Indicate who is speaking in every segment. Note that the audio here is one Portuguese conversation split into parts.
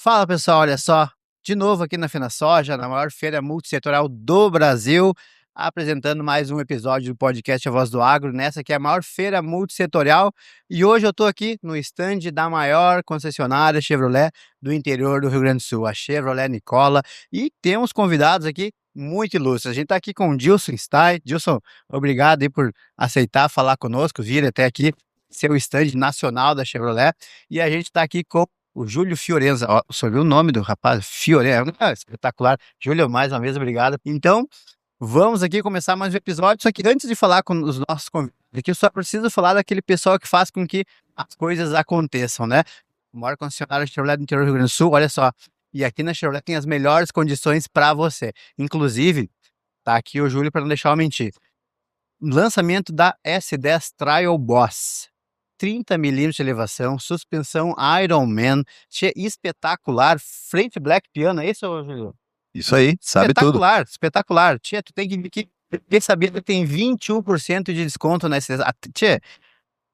Speaker 1: Fala pessoal, olha só, de novo aqui na FenaSoja, na maior feira multissetorial do Brasil, apresentando mais um episódio do podcast A Voz do Agro, nessa que é a maior feira multissetorial, e hoje eu estou aqui no estande da maior concessionária Chevrolet do interior do Rio Grande do Sul, a Chevrolet Nicola, e temos convidados aqui muito ilustres. A gente está aqui com o Dilson Stein. Dilson, obrigado aí por aceitar falar conosco, vir até aqui, ser o estande nacional da Chevrolet, e a gente está aqui com o Júlio Fiorenza. Ó, você viu o nome do rapaz? Fiorenza, espetacular. Júlio, mais uma vez, obrigado. Então, vamos aqui começar mais um episódio, só que antes de falar com os nossos convidados aqui, eu só preciso falar daquele pessoal que faz com que as coisas aconteçam, né? O maior concessionário Chevrolet do interior do Rio Grande do Sul, olha só, e aqui na Chevrolet tem as melhores condições para você. Inclusive, tá aqui o Júlio para não deixar eu mentir. Lançamento da S10 Trial Boss. 30 milímetros de elevação, suspensão Ironman, espetacular, frente Black Piano, é isso, Júlio?
Speaker 2: Isso aí, sabe tudo.
Speaker 1: Espetacular, espetacular. Tia, tu tem que saber que tem 21% de desconto na S10. Tia,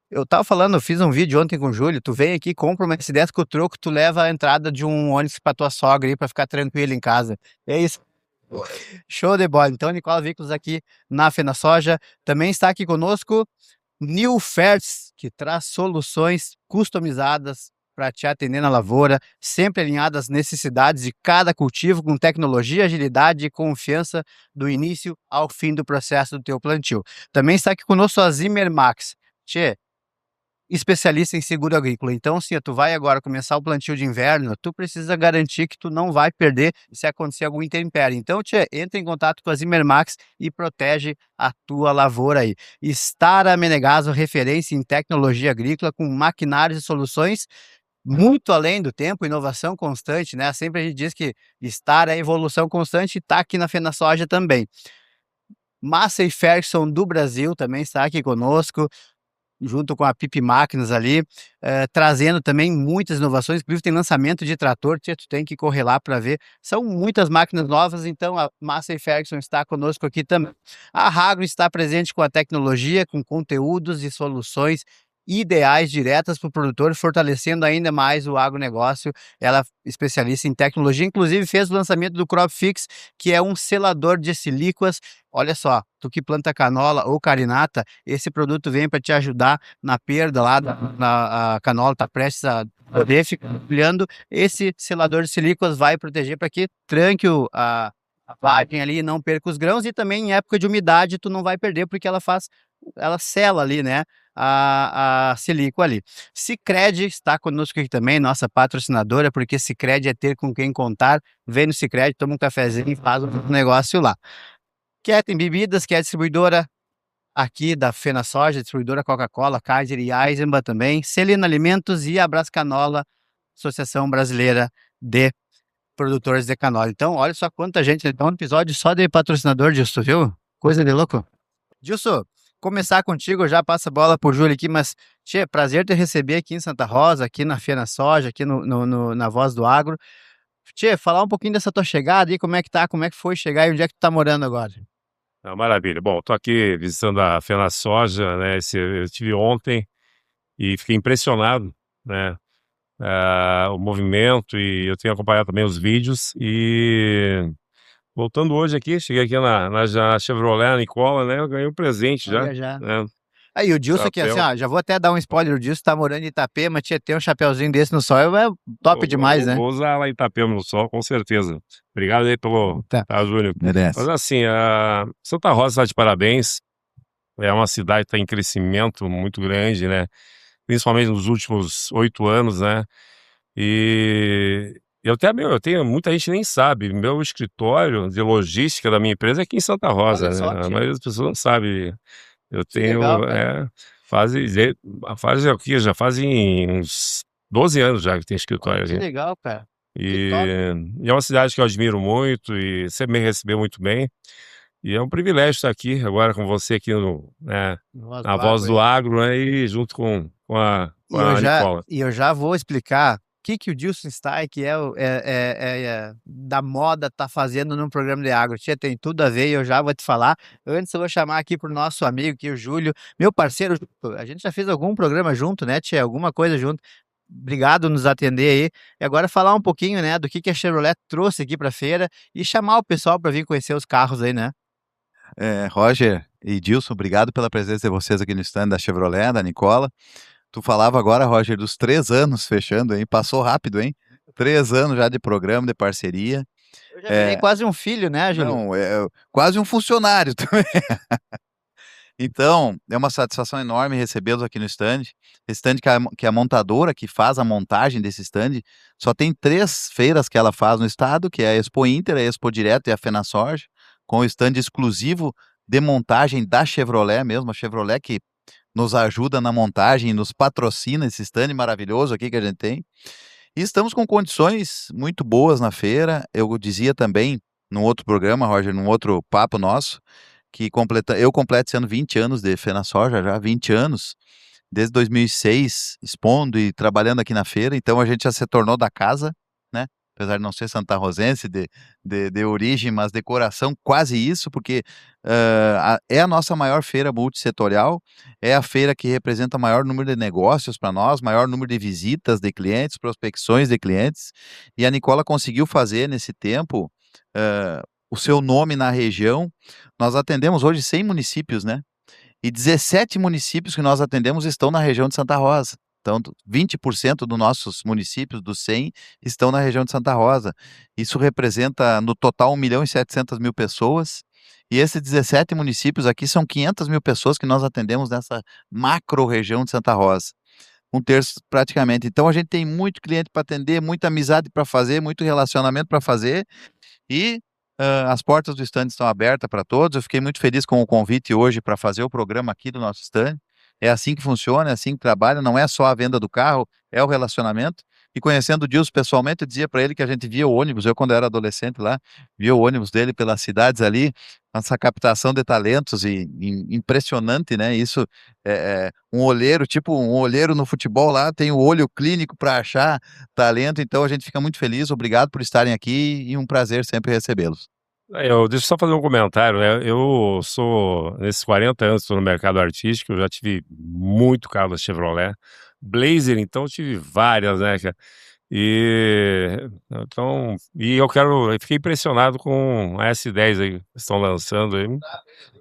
Speaker 1: eu tava falando, eu fiz um vídeo ontem com o Júlio, tu vem aqui, compra uma S10 com o troco, tu leva a entrada de um ônibus pra tua sogra aí, pra ficar tranquilo em casa. É isso. Show de bola. Então, Nicola Veículos aqui na FenaSoja. Também está aqui conosco New Fertz, que traz soluções customizadas para te atender na lavoura, sempre alinhadas às necessidades de cada cultivo, com tecnologia, agilidade e confiança do início ao fim do processo do teu plantio. Também está aqui conosco a Zimmer Max. Tchê, especialista em seguro agrícola. Então, se tu vai agora começar o plantio de inverno, tu precisa garantir que tu não vai perder se acontecer algum intempérie. Então, entra em contato com a Zimmer Max e protege a tua lavoura aí. Stara Menegaso, referência em tecnologia agrícola com maquinários e soluções muito além do tempo, inovação constante, né? Sempre a gente diz que Stara é evolução constante e está aqui na FenaSoja também. Massey Ferguson do Brasil também está aqui conosco, junto com a Pipe Máquinas ali, trazendo também muitas inovações. Inclusive tem lançamento de trator, tu tem que correr lá para ver. São muitas máquinas novas, então a Massey Ferguson está conosco aqui também. A Hagro está presente com a tecnologia, com conteúdos e soluções ideais diretas para o produtor, fortalecendo ainda mais o agronegócio. Ela é especialista em tecnologia, inclusive fez o lançamento do Crop Fix, que é um selador de silíquas. Olha só, tu que planta canola ou carinata, esse produto vem para te ajudar na perda lá, a canola está prestes a poder ficar olhando. Esse selador de silíquas vai proteger para que tranque a vagem ali e não perca os grãos, e também em época de umidade tu não vai perder, porque ela sela ali, né, a silíqua ali. Sicredi está conosco aqui também, nossa patrocinadora, porque Sicredi é ter com quem contar. Vem no Sicredi, toma um cafezinho e faz um negócio lá. Ketten Bebidas, que é a distribuidora aqui da FenaSoja, distribuidora Coca-Cola, Kaiser e Eisenbahn também. Celina Alimentos e a Brascanola, Associação Brasileira de Produtores de Canola. Então, olha só quanta gente. Então, um episódio só de patrocinador, Dilson, viu? Coisa de louco. Dilson, começar contigo, eu já passo a bola pro Júlio aqui, mas, prazer te receber aqui em Santa Rosa, aqui na FenaSoja, aqui na Voz do Agro. Falar um pouquinho dessa tua chegada aí, como é que tá, como é que foi chegar e onde é que tu tá morando agora?
Speaker 3: Maravilha. Bom, estou aqui visitando a FenaSoja, né? Eu estive ontem e fiquei impressionado, né? O movimento, e eu tenho acompanhado também os vídeos. E voltando hoje aqui, cheguei aqui na Chevrolet Nicola, né? Eu ganhei um presente já.
Speaker 1: Já.
Speaker 3: Né?
Speaker 1: Aí o Dilson aqui, assim, ó, já vou até dar um spoiler, o Dilson tá morando em Itapema, ter um chapeuzinho desse no sol é top demais, né?
Speaker 3: Vou usar lá em Itapema no sol, com certeza. Obrigado aí pelo... Tá, Júlio.
Speaker 2: Merece.
Speaker 3: Mas assim, Santa Rosa está de parabéns. É uma cidade que está em crescimento muito grande, né? Principalmente nos últimos 8 anos, né? E eu tenho, muita gente nem sabe, meu escritório de logística da minha empresa é aqui em Santa Rosa,
Speaker 1: Olha só,
Speaker 3: né? A maioria das pessoas não sabe. Eu tenho,
Speaker 1: legal,
Speaker 3: já fazem uns 12 anos já que tem escritório
Speaker 1: que
Speaker 3: aqui.
Speaker 1: legal, cara.
Speaker 3: E é uma cidade que eu admiro muito e sempre me recebeu muito bem. E é um privilégio estar aqui agora com você aqui na Voz do Agro, né, e junto com a Nicola.
Speaker 1: E eu já vou explicar o que o Dilson Stein, que da moda, tá fazendo num programa de agro. Tem tudo a ver e eu já vou te falar. Antes eu vou chamar aqui pro nosso amigo aqui, o Júlio, meu parceiro. A gente já fez algum programa junto, né, alguma coisa junto. obrigado nos atender aí. E agora falar um pouquinho, né, do que a Chevrolet trouxe aqui para a feira e chamar o pessoal para vir conhecer os carros aí, né?
Speaker 2: Roger e Dilson, obrigado pela presença de vocês aqui no stand da Chevrolet, da Nicola. Tu falava agora, Roger, dos 3 anos fechando, hein? Passou rápido, hein? 3 anos já de programa, de parceria.
Speaker 1: Eu já virei quase um filho, né, Júlio?
Speaker 2: Não, quase um funcionário também. Então, é uma satisfação enorme recebê-los aqui no stand. Esse stand que é a montadora que faz a montagem desse stand, só tem 3 feiras que ela faz no estado, que é a Expo Inter, a Expo Direto e a FenaSoja, com o stand exclusivo de montagem da Chevrolet mesmo, a Chevrolet que nos ajuda na montagem, nos patrocina esse stand maravilhoso aqui que a gente tem. E estamos com condições muito boas na feira. Eu dizia também, num outro programa, Roger, num outro papo nosso, que eu completo esse ano 20 anos de FenaSoja, já 20 anos, desde 2006, expondo e trabalhando aqui na feira, então a gente já se tornou da casa, né? Apesar de não ser santarrosense de origem, mas de coração, quase isso, porque é a nossa maior feira multissetorial, é a feira que representa o maior número de negócios para nós, maior número de visitas de clientes, prospecções de clientes, e a Nicola conseguiu fazer nesse tempo o seu nome na região. Nós atendemos hoje 100 municípios, né? E 17 municípios que nós atendemos estão na região de Santa Rosa. Então, 20% dos nossos municípios, dos 100, estão na região de Santa Rosa. Isso representa, no total, 1.700.000 pessoas. E esses 17 municípios aqui são 500.000 pessoas que nós atendemos nessa macro região de Santa Rosa. Um terço praticamente. Então, a gente tem muito cliente para atender, muita amizade para fazer, muito relacionamento para fazer. E as portas do stand estão abertas para todos. Eu fiquei muito feliz com o convite hoje para fazer o programa aqui do nosso stand. É assim que funciona, é assim que trabalha, não é só a venda do carro, é o relacionamento. E conhecendo o Dilson pessoalmente, eu dizia para ele que a gente via o ônibus, eu quando era adolescente lá, via o ônibus dele pelas cidades ali, essa captação de talentos impressionante, né? Isso um olheiro, tipo um olheiro no futebol lá, tem o olho clínico para achar talento, então a gente fica muito feliz, obrigado por estarem aqui e um prazer sempre recebê-los.
Speaker 3: Deixa eu só fazer um comentário, né? Eu sou, nesses 40 anos, estou no mercado artístico, eu já tive muito carro da Chevrolet. Blazer, então, eu tive várias, né, cara? Eu fiquei impressionado com a S10 aí, que estão lançando aí.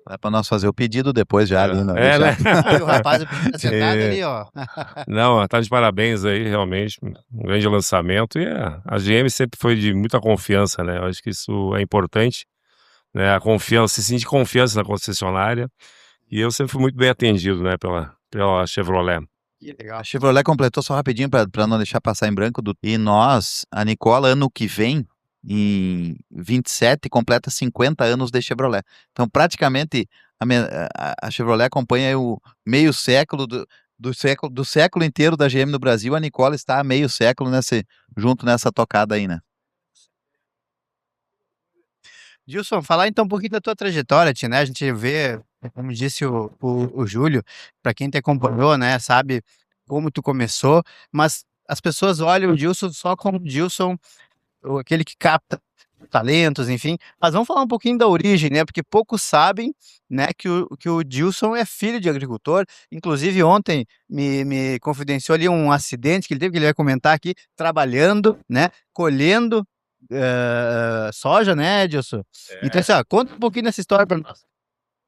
Speaker 2: É para nós fazer o pedido depois já ali,
Speaker 3: né?
Speaker 1: E o rapaz tá sentado ali, ó.
Speaker 3: Não, tá de parabéns aí, realmente, um grande lançamento. E a GM sempre foi de muita confiança, né? Eu acho que isso é importante, né? A confiança, se sentir confiança na concessionária. E eu sempre fui muito bem atendido, né, pela Chevrolet.
Speaker 1: Que legal.
Speaker 2: A Chevrolet completou só rapidinho para não deixar passar em branco. E nós, a Nicola, ano que vem, em 27, completa 50 anos de Chevrolet. Então, praticamente, a Chevrolet acompanha aí o meio século do século inteiro da GM no Brasil. A Nicola está há meio século junto nessa tocada aí, né?
Speaker 1: Gilson, falar então um pouquinho da tua trajetória, né? A gente vê, como disse o Júlio, para quem te acompanhou, né, sabe como tu começou, mas as pessoas olham o Gilson só como Gilson, aquele que capta talentos, enfim. Mas vamos falar um pouquinho da origem, né? Porque poucos sabem, né, que o Gilson é filho de agricultor. Inclusive, ontem me confidenciou ali um acidente que ele teve, que ele vai comentar aqui, trabalhando, né, colhendo soja, né, Gilson? Então, assim, ó, conta um pouquinho dessa história para nós.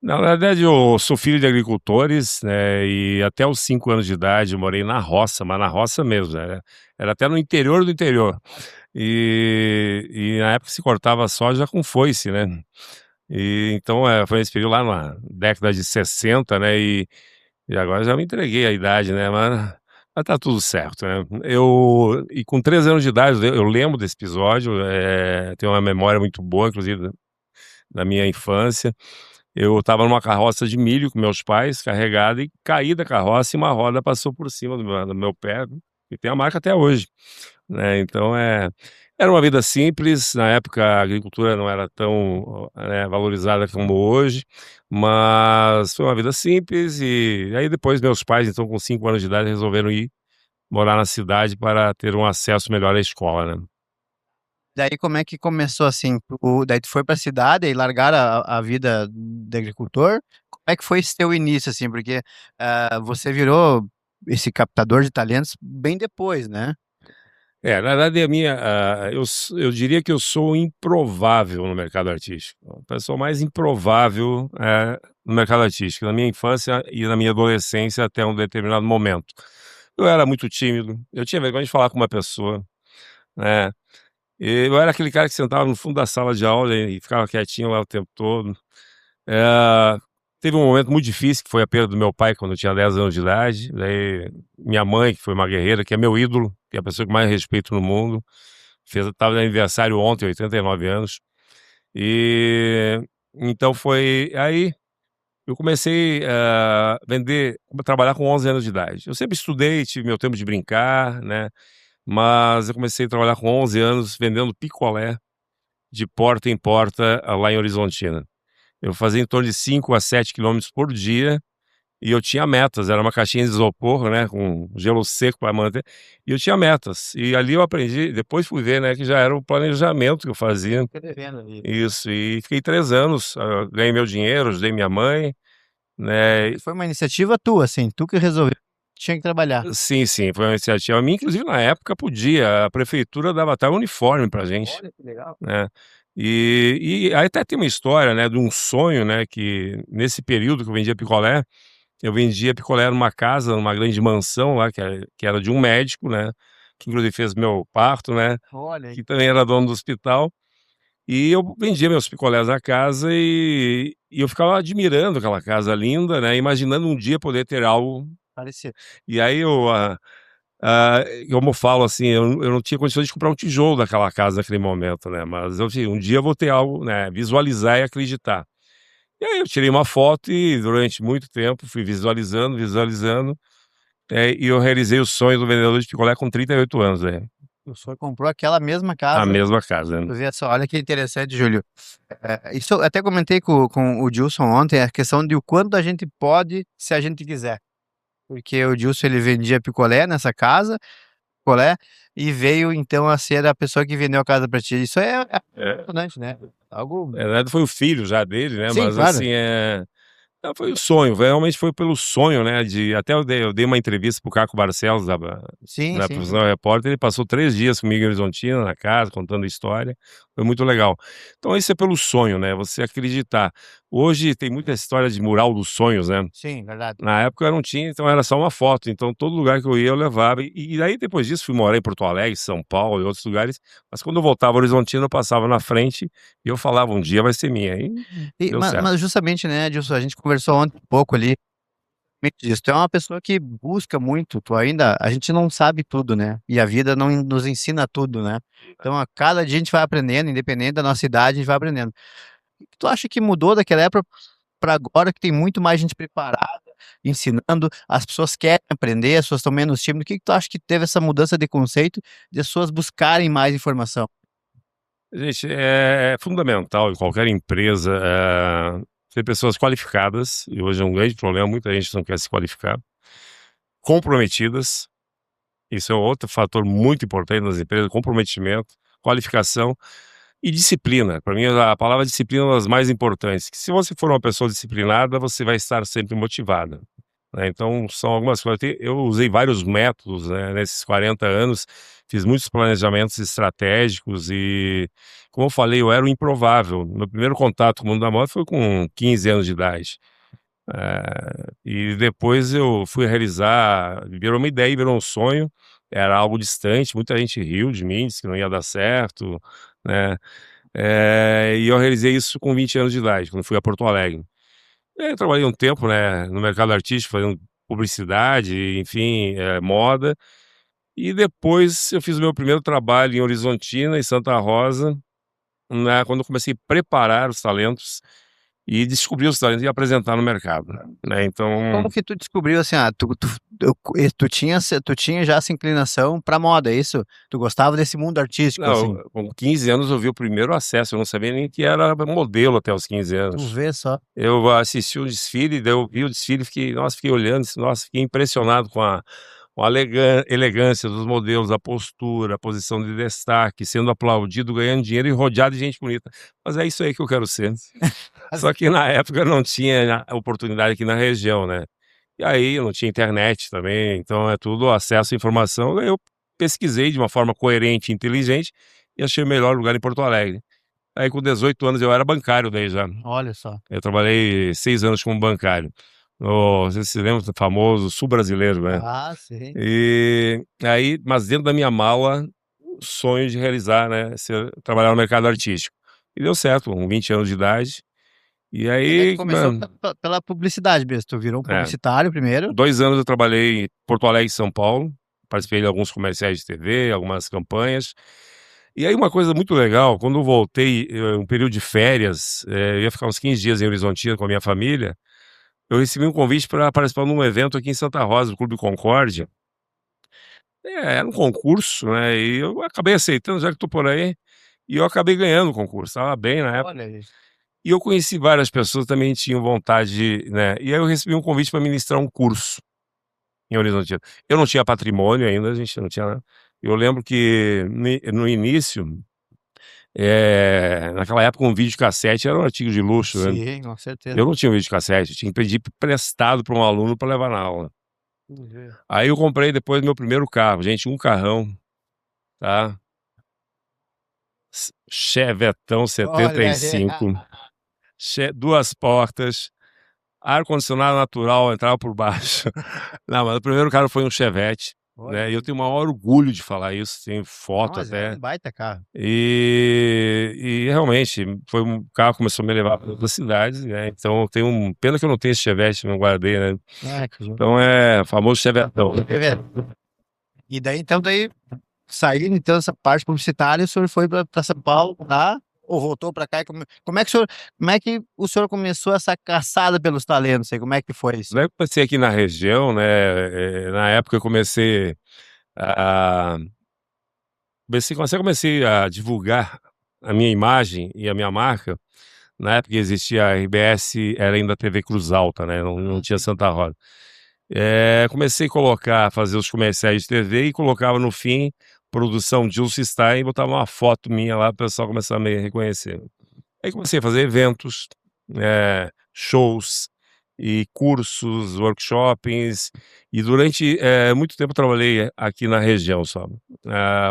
Speaker 3: Na verdade, eu sou filho de agricultores, né, e até os 5 anos de idade eu morei na roça, mas na roça mesmo, né, era até no interior do interior. E na época se cortava soja com foice, né. E então, foi nesse período lá na década de 60, né, e agora já me entreguei à idade, né, mas tá tudo certo, né. E com 3 anos de idade eu lembro desse episódio, tenho uma memória muito boa, inclusive, da minha infância. Eu estava numa carroça de milho com meus pais, carregada, e caí da carroça e uma roda passou por cima do meu pé, e tem a marca até hoje, né. Então, era uma vida simples, na época a agricultura não era tão, né, valorizada como hoje, mas foi uma vida simples. E aí depois meus pais, então com 5 anos de idade, resolveram ir morar na cidade para ter um acesso melhor à escola, né.
Speaker 1: Daí como é que começou assim? Daí tu foi para a cidade e largar a vida de agricultor? Como é que foi esse teu início, assim? Porque você virou esse captador de talentos bem depois, né?
Speaker 3: Na verdade, eu diria que eu sou improvável no mercado artístico. A pessoa mais improvável no mercado artístico, na minha infância e na minha adolescência até um determinado momento. Eu era muito tímido, eu tinha vergonha de falar com uma pessoa, né? Eu era aquele cara que sentava no fundo da sala de aula e ficava quietinho lá o tempo todo. Eh, Teve um momento muito difícil, que foi a perda do meu pai quando eu tinha 10 anos de idade. Daí, minha mãe, que foi uma guerreira, que é meu ídolo, que é a pessoa que mais respeito no mundo, estava de aniversário ontem, 89 anos. E então foi aí eu comecei a trabalhar com 11 anos de idade. Eu sempre estudei, tive meu tempo de brincar, né? Mas eu comecei a trabalhar com 11 anos vendendo picolé de porta em porta lá em Horizontina. Eu fazia em torno de 5 a 7 quilômetros por dia e eu tinha metas. Era uma caixinha de isopor, né, com gelo seco para manter, e eu tinha metas. E ali eu aprendi, depois fui ver, né, que já era o planejamento que eu fazia.
Speaker 1: Fica devendo ali.
Speaker 3: Isso, e fiquei 3 anos, ganhei meu dinheiro, ajudei minha mãe, né.
Speaker 1: Foi uma iniciativa tua, assim, tu que resolveu, tinha que trabalhar.
Speaker 3: Sim, sim, foi uma iniciativa minha, inclusive na época podia, a prefeitura dava até uniforme pra gente,
Speaker 1: Olha que legal.
Speaker 3: né. E aí até tem uma história, né, de um sonho, né, que nesse período que eu vendia picolé, eu vendia picolé numa casa, numa grande mansão lá, que era de um médico, né, que inclusive fez meu parto, né,
Speaker 1: Olha aí.
Speaker 3: que também era dono do hospital, e eu vendia meus picolés na casa e eu ficava admirando aquela casa linda, né, imaginando um dia poder ter algo.
Speaker 1: Parecia.
Speaker 3: E aí como eu falo assim, eu não tinha condições de comprar um tijolo daquela casa naquele momento, né, mas eu assim, um dia eu vou ter algo, né, visualizar e acreditar. E aí eu tirei uma foto e durante muito tempo fui visualizando, visualizando, e eu realizei o sonho do vendedor de picolé com 38 anos, né,
Speaker 1: O senhor comprou aquela mesma
Speaker 3: a
Speaker 1: casa.
Speaker 3: mesma casa,
Speaker 1: Tu
Speaker 3: né.
Speaker 1: vê só, olha que interessante, Júlio. Isso eu até comentei com o Dilson ontem, a questão de o quanto a gente pode se a gente quiser. Porque o Dilson ele vendia picolé nessa casa, picolé, e veio então a ser a pessoa que vendeu a casa para ti. Isso é
Speaker 3: É,
Speaker 1: impressionante, né? Algo.
Speaker 3: na verdade foi o filho já dele, né,
Speaker 1: Sim,
Speaker 3: mas
Speaker 1: claro.
Speaker 3: assim, não, foi o sonho, realmente foi pelo sonho, né, até eu dei uma entrevista para o Caco Barcelos
Speaker 1: Sim,
Speaker 3: na
Speaker 1: sim, sim.
Speaker 3: Profissional Repórter, ele passou 3 dias comigo em Horizontina, na casa, contando a história, foi muito legal. Então isso é pelo sonho, né, você acreditar. Hoje tem muita história de mural dos sonhos, né.
Speaker 1: Sim, verdade.
Speaker 3: Na época eu não tinha, então era só uma foto, então todo lugar que eu ia eu levava, e aí depois disso fui morar em Porto Alegre, São Paulo e outros lugares, mas quando eu voltava a Horizontina eu passava na frente e eu falava: "Um dia vai ser minha", e deu certo.
Speaker 1: Mas justamente, né, Dilson, a gente conversou ontem um pouco ali disso. Tu é uma pessoa que busca muito, a gente não sabe tudo, né? E a vida não nos ensina tudo, né? Então, a cada dia a gente vai aprendendo, independente da nossa idade, a gente vai aprendendo. O que tu acha que mudou daquela época para agora, que tem muito mais gente preparada, ensinando, as pessoas querem aprender, as pessoas estão menos tímidas. O que tu acha que teve essa mudança de conceito de as pessoas buscarem mais informação?
Speaker 3: Gente, é fundamental em qualquer empresa, ter pessoas qualificadas, e hoje é um grande problema, muita gente não quer se qualificar, comprometidas, isso é outro fator muito importante nas empresas, comprometimento, qualificação e disciplina. Para mim, a palavra disciplina é uma das mais importantes, que se você for uma pessoa disciplinada, você vai estar sempre motivada, né. Então são algumas coisas, eu usei vários métodos, né, nesses 40 anos, fiz muitos planejamentos estratégicos e, como eu falei, eu era o improvável. Meu primeiro contato com o mundo da moda foi com 15 anos de idade. E depois eu fui realizar, virou uma ideia, virou um sonho, era algo distante, muita gente riu de mim, disse que não ia dar certo, né, e eu realizei isso com 20 anos de idade, quando fui a Porto Alegre. E aí eu trabalhei um tempo, né, no mercado artístico, fazendo publicidade, enfim, moda, e depois eu fiz o meu primeiro trabalho em Horizontina, em Santa Rosa, né, quando eu comecei a preparar os talentos e descobrir os talentos e apresentar no mercado, né, então.
Speaker 1: Como que tu descobriu assim, tu tinha já essa inclinação pra moda, é isso? Tu gostava desse mundo artístico,
Speaker 3: Não,
Speaker 1: assim?
Speaker 3: com 15 anos eu vi o primeiro acesso, eu não sabia nem que era modelo até os 15
Speaker 1: Tu
Speaker 3: anos.
Speaker 1: vê só.
Speaker 3: Eu assisti o desfile, daí eu vi o desfile, fiquei olhando, nossa, fiquei impressionado com a elegância dos modelos, a postura, a posição de destaque, sendo aplaudido, ganhando dinheiro e rodeado de gente bonita. Mas é isso aí que eu quero ser. Só que na época não tinha a oportunidade aqui na região, né. E aí não tinha internet também, então é tudo acesso à informação. Aí eu pesquisei de uma forma coerente e inteligente e achei o melhor lugar em Porto Alegre. Aí com 18 anos eu era bancário daí já.
Speaker 1: Olha só.
Speaker 3: Eu trabalhei 6 anos como bancário. Não sei se você lembra do famoso Sul Brasileiro, né?
Speaker 1: Ah, sim.
Speaker 3: E aí, mas dentro da minha mala, o sonho de realizar, né, trabalhar no mercado artístico. E deu certo, com 20 anos de idade. E
Speaker 1: E daí tu
Speaker 3: aí,
Speaker 1: começou pela publicidade mesmo, tu virou um
Speaker 3: é,
Speaker 1: publicitário primeiro.
Speaker 3: 2 anos eu trabalhei em Porto Alegre e São Paulo, participei de alguns comerciais de TV, algumas campanhas. E aí uma coisa muito legal, quando eu voltei, um período de férias, eu ia ficar uns 15 dias em Horizontina com a minha família, eu recebi um convite para participar de um evento aqui em Santa Rosa, no Clube Concórdia. Era um concurso, né, e eu acabei aceitando, já que estou por aí, e eu acabei ganhando o concurso, estava bem na época.
Speaker 1: Olha aí.
Speaker 3: E eu conheci várias pessoas que também tinham vontade, né, e aí eu recebi um convite para ministrar um curso em Horizontina. Eu não tinha patrimônio ainda, a gente não tinha nada. Eu lembro que no início, naquela época um videocassete era um artigo de luxo, né.
Speaker 1: Sim, com certeza.
Speaker 3: Eu não tinha um videocassete, eu tinha que pedir emprestado para um aluno para levar na aula. Aí eu comprei depois meu primeiro carro, gente, um carrão, tá, Chevetão
Speaker 1: Olha aí.
Speaker 3: 75, 2 portas, ar-condicionado natural, entrava por baixo. Não, mas o primeiro carro foi um Chevette,
Speaker 1: Olha
Speaker 3: né, e eu
Speaker 1: aí.
Speaker 3: tenho o maior orgulho de falar isso, tenho
Speaker 1: Não,
Speaker 3: foto
Speaker 1: mas é
Speaker 3: até.
Speaker 1: um baita carro.
Speaker 3: E realmente, foi um carro que começou a me levar para outras cidades, né, então eu tenho pena que eu não tenho esse Chevette, não guardei, né,
Speaker 1: Ah, que jogo.
Speaker 3: então é o famoso Chevetão.
Speaker 1: E daí, então, saindo então essa parte publicitária, o senhor foi para São Paulo, tá? Ou voltou para cá? Como é que o senhor começou essa caçada pelos talentos aí? Como é que foi isso?
Speaker 3: Daí eu comecei aqui na região, né, na época eu comecei a comecei a divulgar a minha imagem e a minha marca, na época que existia a RBS, era ainda a TV Cruz Alta, né, não tinha Santa Rosa. Comecei a fazer os comerciais de TV e colocava no fim, produção Gilson Stein, e botava uma foto minha lá, o pessoal começava a me reconhecer. Aí comecei a fazer eventos, shows e cursos, workshops, e durante muito tempo eu trabalhei aqui na região só,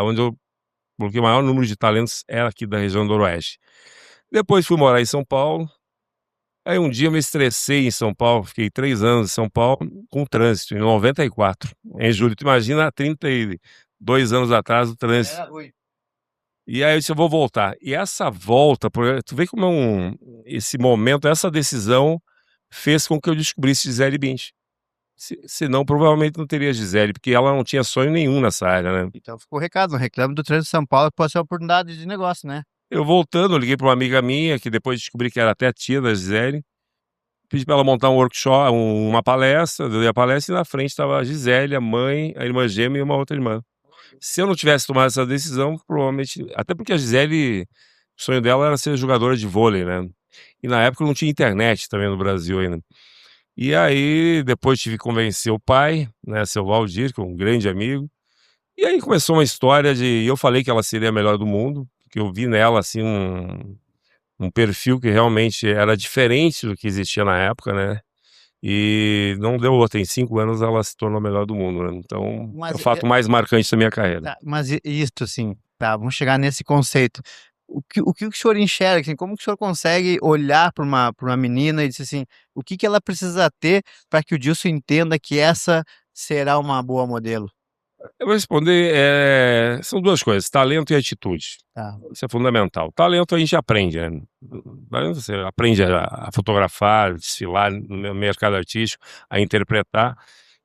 Speaker 3: onde eu coloquei o maior número de talentos era aqui da região do Noroeste. Depois fui morar em São Paulo, aí um dia eu me estressei em São Paulo, fiquei 3 anos em São Paulo com o trânsito, em 94, em julho. Tu imagina há 32 anos atrás o trânsito.
Speaker 1: Era ruim.
Speaker 3: E aí eu disse: "Eu vou voltar". E essa volta, tu vê como esse momento, essa decisão fez com que eu descobrisse Gisele Bündchen. Senão provavelmente não teria Gisele, porque ela não tinha sonho nenhum nessa área, né.
Speaker 1: Então ficou o recado, não reclame do trânsito de São Paulo, que pode ser uma oportunidade de negócio, né?
Speaker 3: Eu voltando, eu liguei para uma amiga minha, que depois descobri que era até a tia da Gisele, pedi para ela montar um workshop, uma palestra, eu dei a palestra e na frente estava a Gisele, a mãe, a irmã gêmea e uma outra irmã. Se eu não tivesse tomado essa decisão, provavelmente, até porque a Gisele, o sonho dela era ser jogadora de vôlei, né. E na época não tinha internet também no Brasil ainda. E aí depois tive que convencer o pai, né, seu Valdir, que é um grande amigo, e aí começou uma história de eu falei que ela seria a melhor do mundo, porque eu vi nela, assim, um perfil que realmente era diferente do que existia na época, né, e não deu outra, em 5 anos ela se tornou a melhor do mundo, né, então é o
Speaker 1: Mas,
Speaker 3: fato mais marcante da minha carreira.
Speaker 1: tá, mas isso, assim, tá, vamos chegar nesse conceito. O que o senhor enxerga, assim, como que o senhor consegue olhar para uma menina e dizer assim, o que que ela precisa ter para que o Dilson entenda que essa será uma boa modelo?
Speaker 3: Eu vou responder, são 2 coisas, talento e atitude.
Speaker 1: Tá.
Speaker 3: Isso é fundamental. Talento a gente aprende, né. Você aprende a fotografar, desfilar no mercado artístico, a interpretar.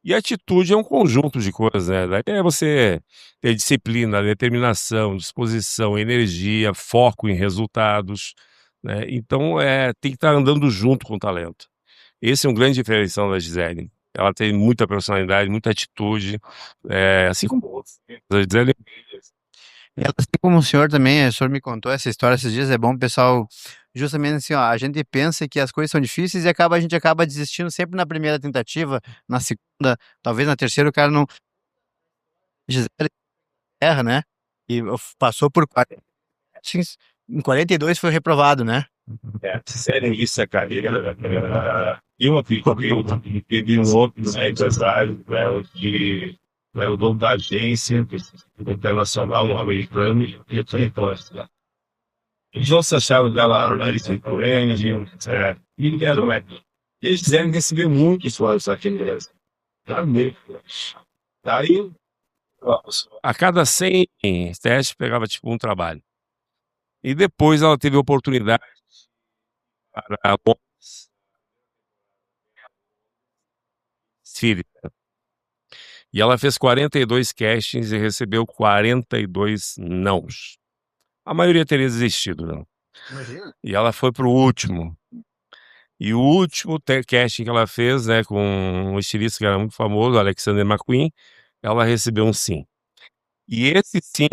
Speaker 3: E atitude é um conjunto de coisas, né. Daí é você ter disciplina, determinação, disposição, energia, foco em resultados, né. Então, tem que estar andando junto com o talento. Esse é um grande diferencial da Gisele. Ela tem muita personalidade, muita atitude, assim como outros. A Gisele
Speaker 1: E ela, assim como o senhor também, o senhor me contou essa história esses dias, é bom o pessoal justamente assim, ó, a gente pensa que as coisas são difíceis e a gente acaba desistindo sempre na primeira tentativa, na segunda, talvez na terceira o cara não. Gisele erra, né? E passou por 40, em 42 foi reprovado, né?
Speaker 3: Série isso a carreira. E uma teve um outro empresário, o dono da agência internacional, um americano, e eu falei, eles não se achavam dela analista influente, e eles quiseram receber muitos fãs aqui no Brasil. Daí, a cada 100 testes, pegava tipo um trabalho. E depois ela teve a oportunidade para desfile. E ela fez 42 castings e recebeu 42 nãos. A maioria teria desistido, não.
Speaker 1: Imagina.
Speaker 3: E ela foi pro último. E o último casting que ela fez, né, com um estilista que era muito famoso, Alexander McQueen, ela recebeu um sim. E esse sim,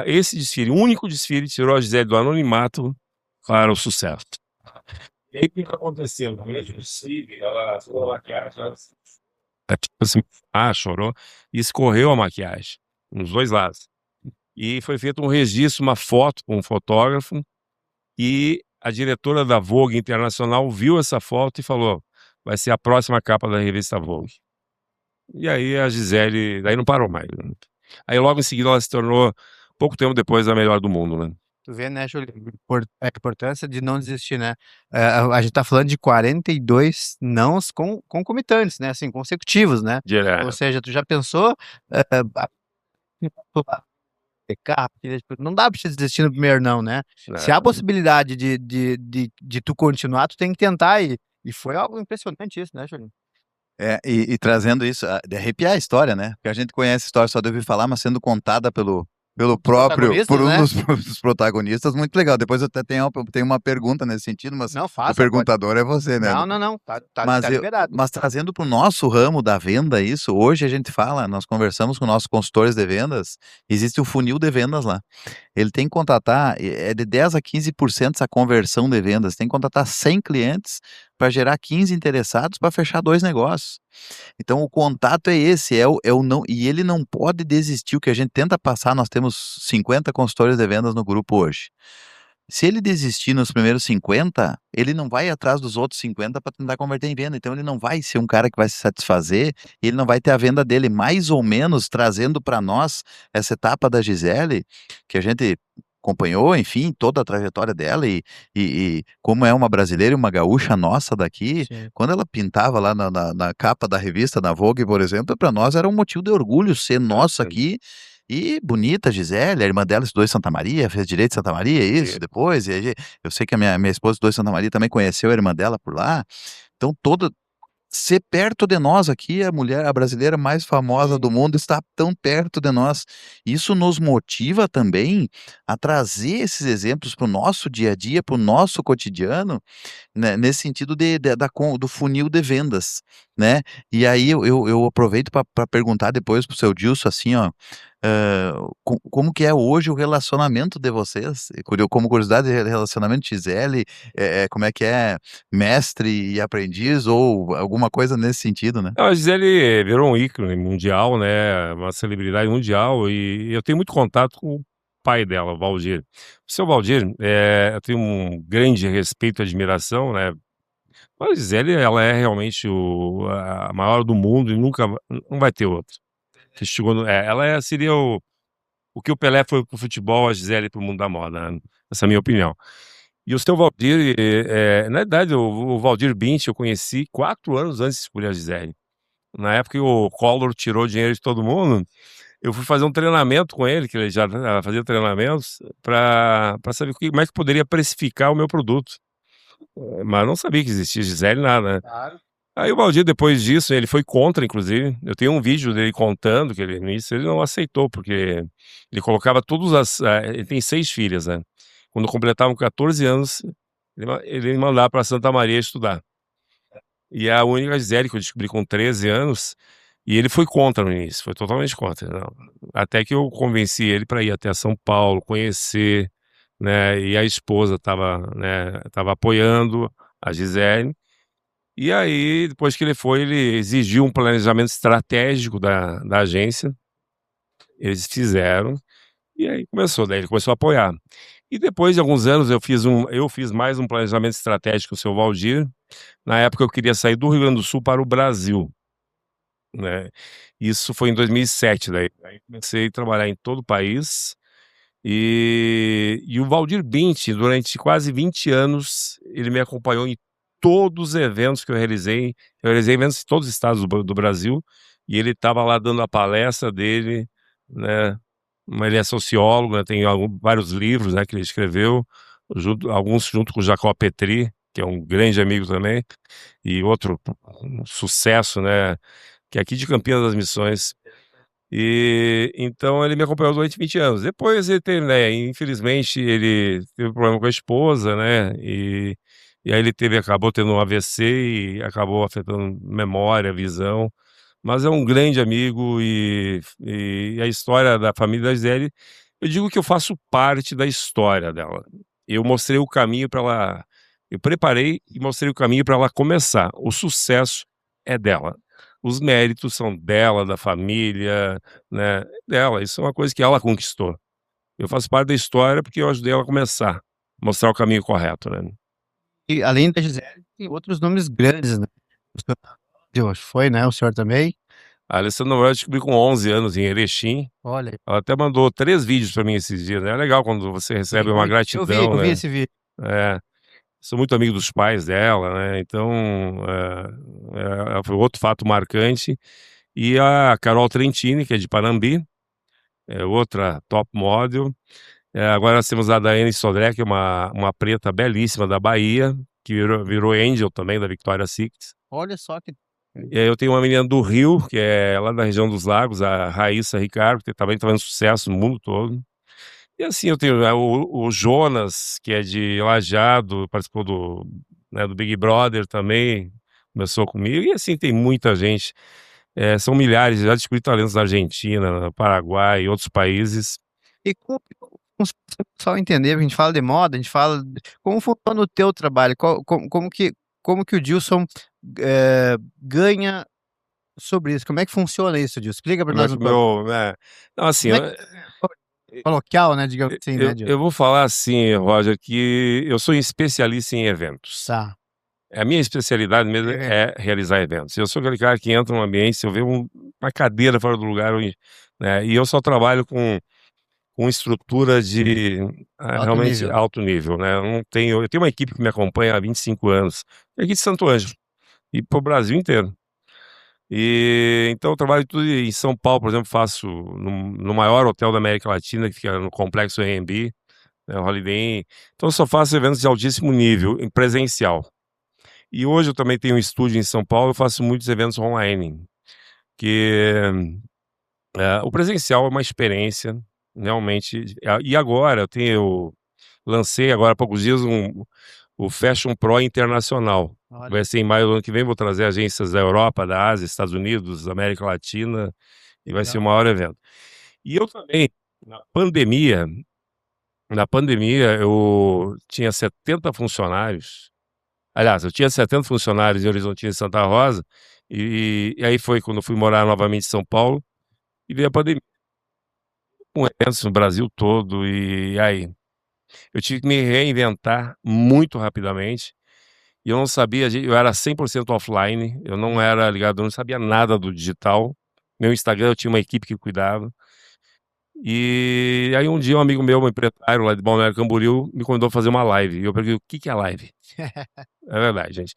Speaker 3: esse desfile, o único desfile, tirou a Gisele do anonimato para o sucesso. E aí, o que aconteceu? No mesmo desfile, ela ficou na maquiagem, tipo assim, chorou, e escorreu a maquiagem, nos dois lados. E foi feito um registro, uma foto com um fotógrafo, e a diretora da Vogue Internacional viu essa foto e falou: vai ser a próxima capa da revista Vogue. E aí a Gisele, daí não parou mais, né? Aí logo em seguida ela se tornou, pouco tempo depois, a melhor do mundo, né?
Speaker 1: Tu vê, né, Júlio, a importância de não desistir, né? A gente tá falando de 42 nãos concomitantes, né? Assim, consecutivos, né? Ou
Speaker 3: Direto.
Speaker 1: seja, tu já pensou pecar? Porque, tipo, não dá pra te desistir no primeiro não, né? Se há possibilidade de tu continuar, tu tem que tentar e foi algo impressionante isso, né, Júlio?
Speaker 2: E trazendo isso, de arrepiar a história, né? Porque a gente conhece a história só de ouvir falar, mas sendo contada pelo próprio, por um
Speaker 1: protagonistas, né?
Speaker 2: dos protagonistas, muito legal. Depois eu até tenho uma pergunta nesse sentido, mas
Speaker 1: Não,
Speaker 2: o
Speaker 1: faça, pode.
Speaker 2: perguntador é você, né?
Speaker 1: Não. Tá liberado.
Speaker 2: Mas trazendo para o nosso ramo da venda isso, hoje a gente fala, nós conversamos com nossos consultores de vendas, existe o funil de vendas lá. Ele tem que contratar, é de 10 a 15% essa conversão de vendas, tem que contratar 100 clientes para gerar 15 interessados para fechar 2 negócios. Então o contato é esse, é o não, e ele não pode desistir, o que a gente tenta passar, nós temos 50 consultores de vendas no grupo hoje. Se ele desistir nos primeiros 50, ele não vai atrás dos outros 50 para tentar converter em venda, então ele não vai ser um cara que vai se satisfazer, ele não vai ter a venda dele, mais ou menos trazendo para nós essa etapa da Gisele, que a gente acompanhou, enfim, toda a trajetória dela e como é uma brasileira e uma gaúcha nossa daqui,
Speaker 1: Sim.
Speaker 2: quando ela pintava lá na capa da revista, na Vogue, por exemplo, para nós era um motivo de orgulho ser nosso aqui. E bonita, Gisele, a irmã dela estudou em Santa Maria, fez direito em Santa Maria, isso, depois, e aí, eu sei que a minha esposa estudou em Santa Maria, também conheceu a irmã dela por lá, então ser perto de nós aqui, a brasileira mais famosa do mundo está tão perto de nós. Isso nos motiva também a trazer esses exemplos para o nosso dia a dia, para o nosso cotidiano, né, nesse sentido do funil de vendas, né? E aí eu aproveito para perguntar depois para o seu Dilson, assim, ó, como que é hoje o relacionamento de vocês? Como curiosidade, relacionamento Gisele, como é que é mestre e aprendiz ou alguma coisa nesse sentido, né?
Speaker 3: A Gisele virou um ícone mundial, né? Uma celebridade mundial, e eu tenho muito contato com o pai dela, o Valdir. O seu Valdir, eu tenho um grande respeito e admiração, né? A Gisele, ela é realmente a maior do mundo e não vai ter outra. Que chegou seria o que o Pelé foi pro futebol, a Gisele pro mundo da moda, né? Essa é a minha opinião. E o seu Valdir, na verdade, o Valdir Bint eu conheci 4 anos antes de escolher a Gisele. Na época que o Collor tirou o dinheiro de todo mundo, eu fui fazer um treinamento com ele, que ele já fazia treinamentos, para saber como é que poderia precificar o meu produto. Mas não sabia que existia Gisele, nada, né?
Speaker 1: Claro.
Speaker 3: Aí o Valdir, depois disso, ele foi contra, inclusive. Eu tenho um vídeo dele contando que no início ele não aceitou, porque ele colocava ele tem 6 filhas, né? Quando completavam 14 anos, ele mandava para Santa Maria estudar. E a única Gisele que eu descobri com 13 anos, e ele foi contra no início, foi totalmente contra. Não. Até que eu convenci ele para ir até São Paulo, conhecer, né? E a esposa estava, né, tava apoiando a Gisele. E aí, depois que ele foi, ele exigiu um planejamento estratégico da agência. Eles fizeram, e aí daí ele começou a apoiar. E depois de alguns anos eu fiz mais um planejamento estratégico com o seu Valdir. Na época eu queria sair do Rio Grande do Sul para o Brasil, né. Isso foi em 2007, daí comecei a trabalhar em todo o país, e o Valdir Binti, durante quase 20 anos, ele me acompanhou em todos os eventos que eu realizei. Eu realizei eventos em todos os estados do Brasil, e ele estava lá dando a palestra dele, né. Mas ele é sociólogo, né, tem vários livros, né, que ele escreveu, alguns junto com o Jacó Petri, que é um grande amigo também, e outro um sucesso, né, que é aqui de Campinas das Missões. E então ele me acompanhou durante 20 anos. Depois ele teve, né, infelizmente ele teve problema com a esposa, né, e aí ele acabou tendo um AVC e acabou afetando memória, visão. Mas é um grande amigo e a história da família da Gisele, eu digo que eu faço parte da história dela. Eu mostrei o caminho para ela, eu preparei e mostrei o caminho para ela começar. O sucesso é dela. Os méritos são dela, da família, né, dela. Isso é uma coisa que ela conquistou. Eu faço parte da história porque eu ajudei ela a começar, mostrar o caminho correto, né.
Speaker 1: E além da Gisele, tem outros nomes grandes, né? O senhor acho que foi, né? O senhor também?
Speaker 3: A Alessandra Noel eu descobri com 11 anos em Erechim.
Speaker 1: Olha,
Speaker 3: Ela até mandou 3 vídeos para mim esses dias, né, é legal quando você recebe uma gratidão,
Speaker 1: eu vi
Speaker 3: né.
Speaker 1: esse vídeo.
Speaker 3: É, sou muito amigo dos pais dela, né, então, foi outro fato marcante. E a Carol Trentini, que é de Panambi, é outra top model. Agora nós temos a Daiane Sodré, que é uma preta belíssima da Bahia, que virou angel também da Victoria's Secret.
Speaker 1: Olha só que
Speaker 3: E aí eu tenho uma menina do Rio, que é lá da região dos Lagos, a Raíssa Ricardo, que também tá fazendo sucesso no mundo todo. E assim, eu tenho, o Jonas, que é de Lajeado, participou do Big Brother também, começou comigo, e assim, tem muita gente. São milhares, já descobri talentos na Argentina, Paraguai e outros países.
Speaker 1: E como se o pessoal entender, a gente fala de moda, a gente fala como funciona o teu trabalho, como que o Dilson, ganha sobre isso, como é que funciona isso, Dilson? Explica para
Speaker 3: Como é
Speaker 1: nós
Speaker 3: que
Speaker 1: um
Speaker 3: o
Speaker 1: pouco.
Speaker 3: meu, não, assim,
Speaker 1: Como é que coloquial, né, digamos assim, né, Dilson?
Speaker 3: eu vou falar assim, Roger, que eu sou especialista em eventos.
Speaker 1: Tá.
Speaker 3: A minha especialidade mesmo
Speaker 1: Evento.
Speaker 3: é realizar eventos. Eu sou aquele cara que entra num ambiente, se eu ver uma cadeira fora do lugar, né, e eu só trabalho com estrutura de
Speaker 1: Alto
Speaker 3: realmente
Speaker 1: nível.
Speaker 3: alto nível, né? Eu tenho uma equipe que me acompanha há 25 anos, é aqui de Santo Ângelo, e para o Brasil inteiro. E então eu trabalho tudo em São Paulo, por exemplo, faço no maior hotel da América Latina, que fica no Complexo AMB, né, o Holiday Inn. Então eu só faço eventos de altíssimo nível, em presencial. E hoje eu também tenho um estúdio em São Paulo, eu faço muitos eventos online, que o presencial é uma experiência realmente. E agora eu lancei agora há poucos dias o Fashion Pro Internacional.
Speaker 1: Olha,
Speaker 3: Vai ser em maio do ano que vem, vou trazer agências da Europa, da Ásia, Estados Unidos, América Latina,
Speaker 1: que
Speaker 3: e vai ser o
Speaker 1: legal.
Speaker 3: maior evento. E eu também, na pandemia, eu tinha 70 funcionários. Aliás, eu tinha 70 funcionários em Horizontina e Santa Rosa, e aí foi quando eu fui morar novamente em São Paulo, e veio a pandemia, com eventos no Brasil todo, e aí eu tive que me reinventar muito rapidamente, e eu não sabia, eu era 100% offline, eu não era ligado, eu não sabia nada do digital. Meu Instagram, eu tinha uma equipe que cuidava. E aí um dia um amigo meu, um empresário lá de Balneário Camboriú, me convidou a fazer uma live, e eu perguntei: "O que que é live?". É verdade, gente.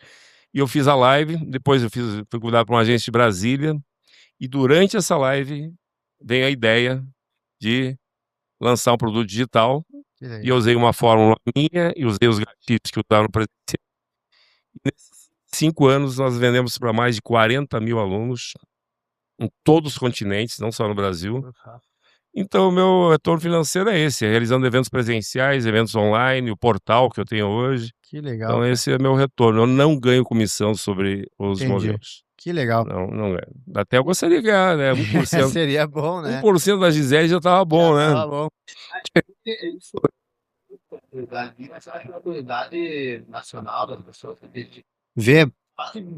Speaker 3: E eu fiz a live, depois fui convidado para uma agência de Brasília, e durante essa live veio a ideia de lançar um produto digital,
Speaker 1: Que
Speaker 3: e eu
Speaker 1: legal.
Speaker 3: usei uma fórmula minha e usei os gatilhos que eu usava no presencial. E nesses 5 anos nós vendemos para mais de 40.000 alunos, em todos os continentes, não só no Brasil. Então o meu retorno financeiro é esse, é realizando eventos presenciais, eventos online, o portal que eu tenho hoje.
Speaker 1: Que legal,
Speaker 3: Então
Speaker 1: cara.
Speaker 3: esse é meu retorno, eu não ganho comissão sobre os
Speaker 1: Entendi.
Speaker 3: modelos.
Speaker 1: Que legal.
Speaker 3: Não, não ganho. Até eu gostaria de ganhar, né, 1%.
Speaker 1: Seria bom, né?
Speaker 3: 1% da Gisele já estava
Speaker 1: Já
Speaker 3: bom, né.
Speaker 1: estava bom. Autoridade nacional das pessoas vê de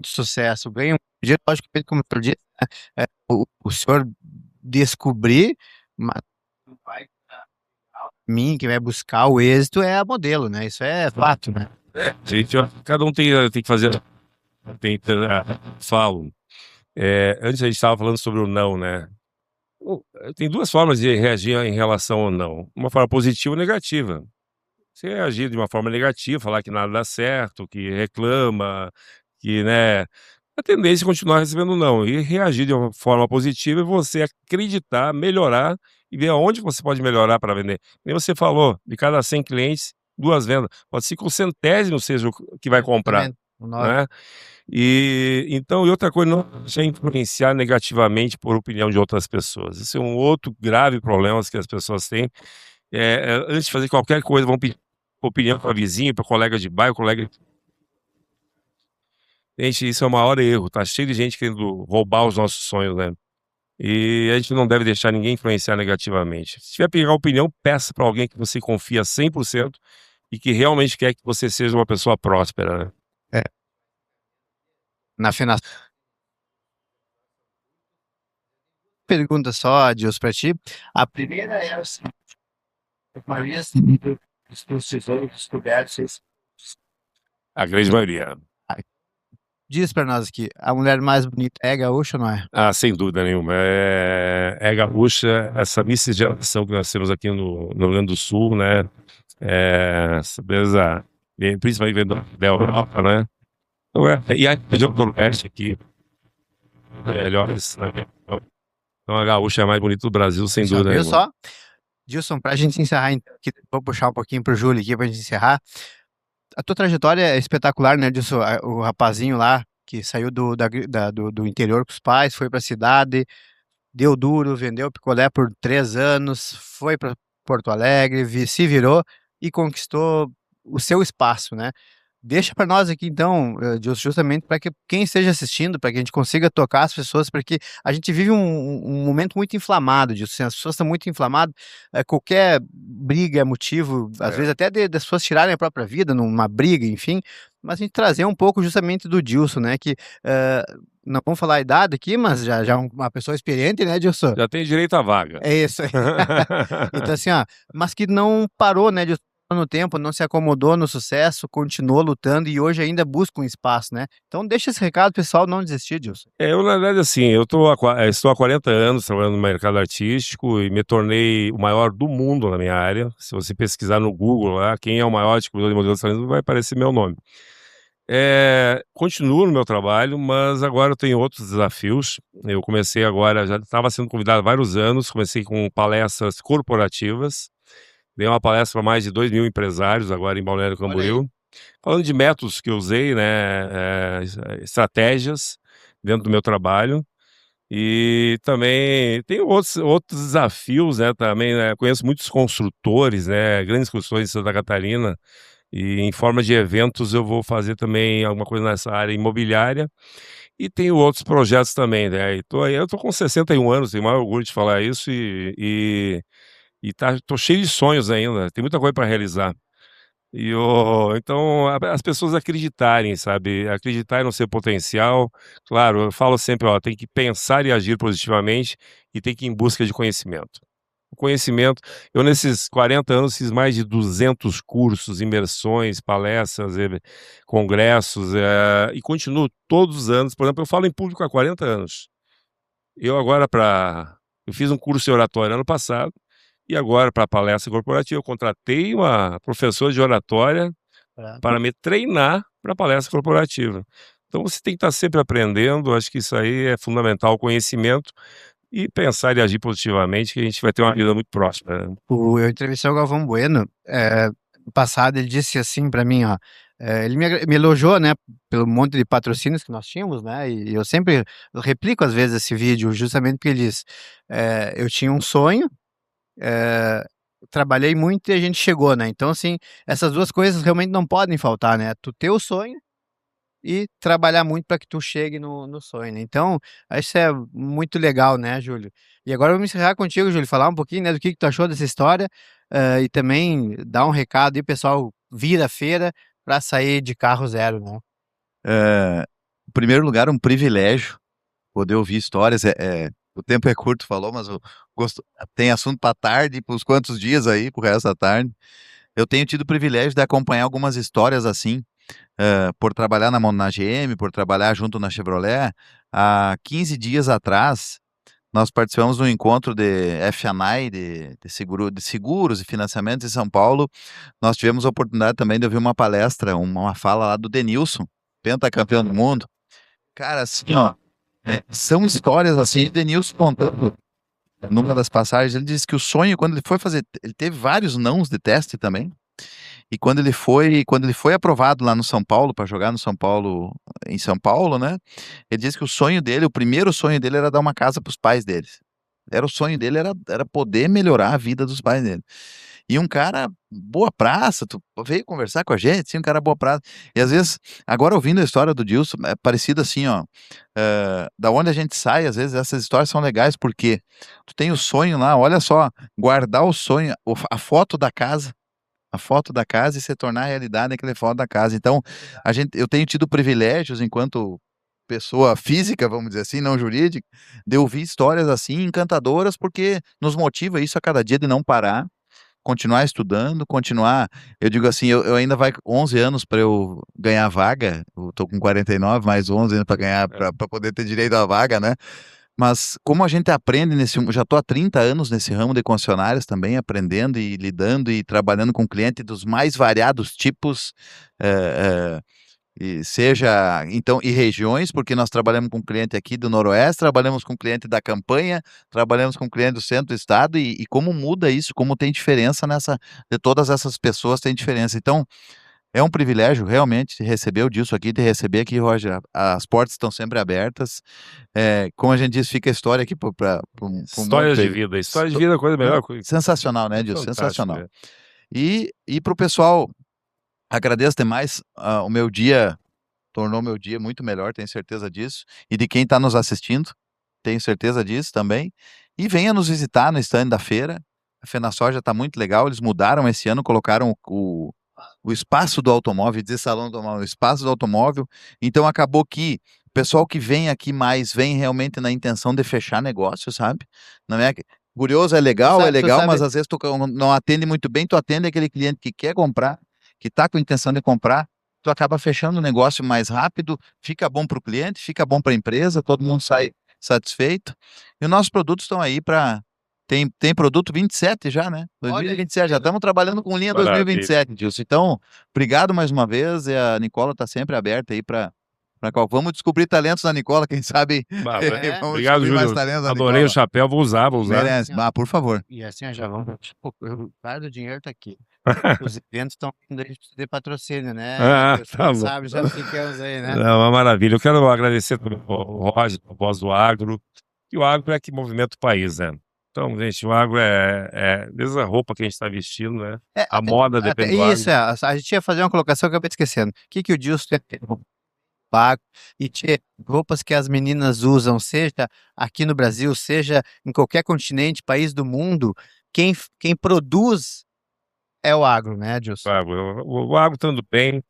Speaker 1: sucesso, ganha um dia, logicamente, como o senhor disse, né, o senhor descobrir, mas mim, quem vai buscar o êxito é a modelo, né? Isso é fato, né?
Speaker 3: Gente, cada um tem que fazer. Falo. Antes a gente estava falando sobre o não, né? Tem duas formas de reagir em relação ao não. Uma forma positiva ou negativa. Você reagir de uma forma negativa, falar que nada dá certo, que reclama, que, né? A tendência é continuar recebendo não. E reagir de uma forma positiva é você acreditar, melhorar e ver aonde você pode melhorar para vender. Nem você falou, de cada 100 clientes, 2 vendas. Pode ser que o centésimo seja o que vai comprar,
Speaker 1: Exatamente. O nove.
Speaker 3: né? E outra coisa, não deixar influenciar negativamente por opinião de outras pessoas. Esse é um outro grave problema que as pessoas têm. Antes de fazer qualquer coisa, vão pedir opinião para vizinho, para colega de bairro, colega. Gente, isso é o maior erro. Tá cheio de gente querendo roubar os nossos sonhos, né? E a gente não deve deixar ninguém influenciar negativamente. Se tiver pegar opinião, peça para alguém que você confia 100% e que realmente quer que você seja uma pessoa próspera, né?
Speaker 1: Na final. Pergunta só, Adilson, para ti. A primeira é assim: a maioria dos tesouros descobertos.
Speaker 3: A grande maioria.
Speaker 1: Diz para nós aqui, a mulher mais bonita é gaúcha ou não é?
Speaker 3: Ah, sem dúvida nenhuma. É gaúcha, essa miscigenação que nós temos aqui no Rio Grande do Sul, né? Essa beleza, principalmente vendo da Europa, né? Então, e a região do Nordeste aqui, melhores, né? Então a gaúcha é a mais bonita do Brasil, sem dúvida
Speaker 1: Viu
Speaker 3: nenhuma.
Speaker 1: só? Dilson, pra gente encerrar, então, vou puxar um pouquinho pro Júlio aqui pra gente encerrar. A tua trajetória é espetacular, né, Dilson? O rapazinho lá que saiu do interior com os pais, foi pra cidade, deu duro, vendeu picolé por 3 anos, foi para Porto Alegre, se virou e conquistou o seu espaço, né? Deixa para nós aqui, então, justamente para que quem esteja assistindo, para que a gente consiga tocar as pessoas, porque a gente vive um momento muito inflamado disso, assim, as pessoas estão muito inflamadas, qualquer briga é motivo, às vezes até das pessoas tirarem a própria vida numa briga, enfim, mas a gente trazer um pouco justamente do Dilson, né, que não vamos falar a idade aqui, mas já é uma pessoa experiente, né, Dilson?
Speaker 3: Já tem direito à vaga.
Speaker 1: É isso aí. Então, assim, mas que não parou, né, no tempo, não se acomodou no sucesso, continuou lutando e hoje ainda busca um espaço, né? Então deixa esse recado, pessoal, não desistir, Dilson.
Speaker 3: Eu, na verdade, assim, estou há 40 anos trabalhando no mercado artístico e me tornei o maior do mundo na minha área. Se você pesquisar no Google lá, quem é o maior descobridor de modelos talentos, vai aparecer meu nome. Continuo no meu trabalho, mas agora eu tenho outros desafios. Eu comecei agora, já estava sendo convidado há vários anos, comecei com palestras corporativas. Dei uma palestra para mais de 2.000 empresários agora em Balneário Camboriú, falando de métodos que eu usei, né, estratégias dentro do meu trabalho. E também tem outros desafios, né, também, né, conheço muitos construtores, né, grandes construtores de Santa Catarina, e em forma de eventos eu vou fazer também alguma coisa nessa área imobiliária. E tenho outros projetos também, né, eu tô com 61 anos, tenho o maior orgulho de falar isso tô cheio de sonhos ainda, tem muita coisa para realizar. Então, as pessoas acreditarem, sabe? Acreditarem no seu potencial. Claro, eu falo sempre, ó, tem que pensar e agir positivamente e tem que ir em busca de conhecimento. O conhecimento, eu nesses 40 anos fiz mais de 200 cursos, imersões, palestras, congressos, e continuo todos os anos. Por exemplo, eu falo em público há 40 anos. Eu fiz um curso de oratória ano passado, e agora, para a palestra corporativa, eu contratei uma professora de oratória para me treinar para a palestra corporativa. Então, você tem que estar sempre aprendendo, acho que isso aí é fundamental, o conhecimento, e pensar e agir positivamente, que a gente vai ter uma vida muito próspera, né?
Speaker 1: Eu entrevistei o Galvão Bueno, no passado, ele disse assim para mim, ó, ele me elogiou, né, pelo monte de patrocínios que nós tínhamos, né, e eu sempre replico às vezes esse vídeo, justamente porque ele diz, eu tinha um sonho, trabalhei muito e a gente chegou, né? Então, assim, essas duas coisas realmente não podem faltar, né? Tu ter o sonho e trabalhar muito para que tu chegue no sonho, né? Então, isso é muito legal, né, Júlio? E agora vamos encerrar contigo, Júlio, falar um pouquinho, né, do que tu achou dessa história, e também dar um recado aí, pessoal, vira feira para sair de carro zero, né?
Speaker 2: Em primeiro lugar, um privilégio poder ouvir histórias. O tempo é curto, falou, mas tem assunto para tarde, para uns quantos dias aí, pro resto da tarde. Eu tenho tido o privilégio de acompanhar algumas histórias assim, por trabalhar na GM, por trabalhar junto na Chevrolet. Há 15 dias atrás, nós participamos de um encontro de F&I, de seguros e financiamentos em São Paulo. Nós tivemos a oportunidade também de ouvir uma palestra, uma fala lá do Denilson, pentacampeão do mundo. Cara, assim, ó, são histórias assim, o Denilson contando. Numa das passagens, ele disse que o sonho, quando ele foi fazer, ele teve vários nãos de teste também. E quando ele foi aprovado lá no São Paulo, para jogar no São Paulo, em São Paulo, né? Ele disse que o sonho dele, o primeiro sonho dele era dar uma casa para os pais deles. Era o sonho dele, era poder melhorar a vida dos pais dele. E um cara boa praça, tu veio conversar com a gente, sim, um cara boa praça. E às vezes, agora ouvindo a história do Dilson, é parecido assim, ó, da onde a gente sai, às vezes essas histórias são legais porque tu tem o sonho lá, olha só, guardar o sonho, a foto da casa e se tornar realidade aquele foto da casa. Então, eu tenho tido privilégios enquanto pessoa física, vamos dizer assim, não jurídica, de ouvir histórias assim encantadoras, porque nos motiva isso a cada dia de não parar, continuar estudando, continuar. Eu digo assim, eu ainda vai 11 anos para eu ganhar a vaga. Eu tô com 49, mais 11 ainda para ganhar, para poder ter direito à vaga, né? Mas como a gente aprende já estou há 30 anos nesse ramo de concessionárias também, aprendendo e lidando e trabalhando com cliente dos mais variados tipos, eh, e seja, então, e regiões, porque nós trabalhamos com cliente aqui do Noroeste, trabalhamos com cliente da campanha, trabalhamos com cliente do centro do estado, e como muda isso, como tem diferença de todas essas pessoas tem diferença. Então, é um privilégio realmente de receber o Dilson aqui, de receber aqui, Roger. As portas estão sempre abertas. Como a gente diz, fica a história aqui para um
Speaker 3: Histórias
Speaker 2: monte
Speaker 3: de
Speaker 2: aí.
Speaker 3: vida. História de vida é a coisa melhor.
Speaker 2: Sensacional, né, Dilson?
Speaker 3: Fantástico,
Speaker 2: Sensacional.
Speaker 3: né?
Speaker 2: E para o pessoal, agradeço demais. O meu dia tornou meu dia muito melhor, tenho certeza disso. E de quem está nos assistindo, tenho certeza disso também. E venha nos visitar no stand da feira. A FenaSoja está muito legal. Eles mudaram esse ano, colocaram o espaço do automóvel, dizer salão do automóvel, o espaço do automóvel. Então acabou que o pessoal que vem aqui mais vem realmente na intenção de fechar negócio, sabe? Não é curioso, é legal,
Speaker 1: Tu sabe,
Speaker 2: mas às vezes tu não atende muito bem, tu atende aquele cliente que quer comprar, que está com intenção de comprar, tu acaba fechando o negócio mais rápido, fica bom para o cliente, fica bom para a empresa, todo mundo sai satisfeito. E os nossos produtos estão aí para tem produto 27 já, né? 2027, já estamos trabalhando com linha
Speaker 3: Maravilha.
Speaker 2: 2027, Dilson. Então, obrigado mais uma vez. E a Nicola está sempre aberta aí para qual. Vamos descobrir talentos da Nicola, quem sabe. Vamos
Speaker 3: Obrigado,
Speaker 2: descobrir mais
Speaker 3: Júlio.
Speaker 2: talentos da
Speaker 3: Adorei
Speaker 2: Nicola.
Speaker 3: o chapéu, vou usar.
Speaker 2: Merece. Por favor.
Speaker 1: E assim, já vamos. O cara do dinheiro tá aqui. Os eventos estão indo aí de patrocínio, né?
Speaker 3: Tá bom.
Speaker 1: Sabe, já ficamos aí, né?
Speaker 3: É uma maravilha. Eu quero agradecer também o Roger, a voz do agro. E o agro é que movimenta o país, né? Então, gente, o agro desde a roupa que a gente está vestindo, né? A moda depende do agro.
Speaker 1: Isso, a gente ia fazer uma colocação que eu acabei esquecendo. O que o Dilson pago e roupas que as meninas usam, seja aqui no Brasil, seja em qualquer continente, país do mundo, quem produz é o agro, né, Dilson?
Speaker 3: O agro estando bem,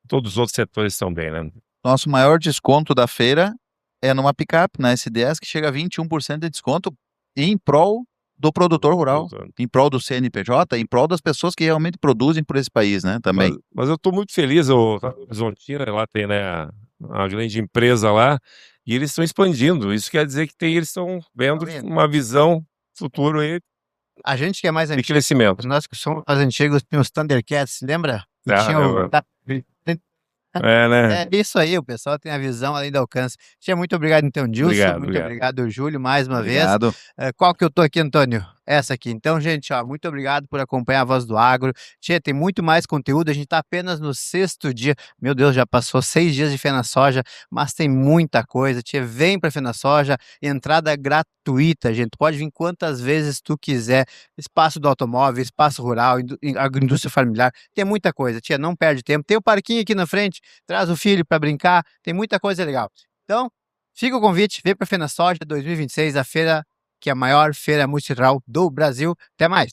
Speaker 3: todos os outros setores estão bem, né?
Speaker 2: Nosso maior desconto da feira é numa picape, na S10, que chega a 21% de desconto em prol do produtor rural, em prol do CNPJ, em prol das pessoas que realmente produzem por esse país, né, também.
Speaker 3: Mas eu estou muito feliz, Horizontina, lá tem, né, a grande empresa lá, e eles estão expandindo. Isso quer dizer que eles estão vendo uma visão futuro aí
Speaker 1: A gente que é mais
Speaker 3: de
Speaker 1: antigo,
Speaker 3: crescimento.
Speaker 1: nós que somos mais antigos, tinha os Thundercats, lembra? E tinha
Speaker 3: né?
Speaker 1: É isso aí, o pessoal tem a visão além do alcance. Tia, muito obrigado, então, Dilson. Muito obrigado, Júlio, mais uma vez. Qual que eu tô aqui, Antônio? Essa aqui. Então, gente, ó, muito obrigado por acompanhar a Voz do Agro. Tia, tem muito mais conteúdo, a gente tá apenas no 6º dia. Meu Deus, já passou 6 dias de FenaSoja, mas tem muita coisa. Tia, vem pra FenaSoja, entrada gratuita, gente. Pode vir quantas vezes tu quiser. Espaço do automóvel, espaço rural, agroindústria familiar, tem muita coisa. Tia, não perde tempo. Tem o parquinho aqui na frente, traz o filho para brincar, tem muita coisa legal. Então, fica o convite, vem para a FenaSoja 2026, a feira que é a maior feira multilateral do Brasil. Até mais!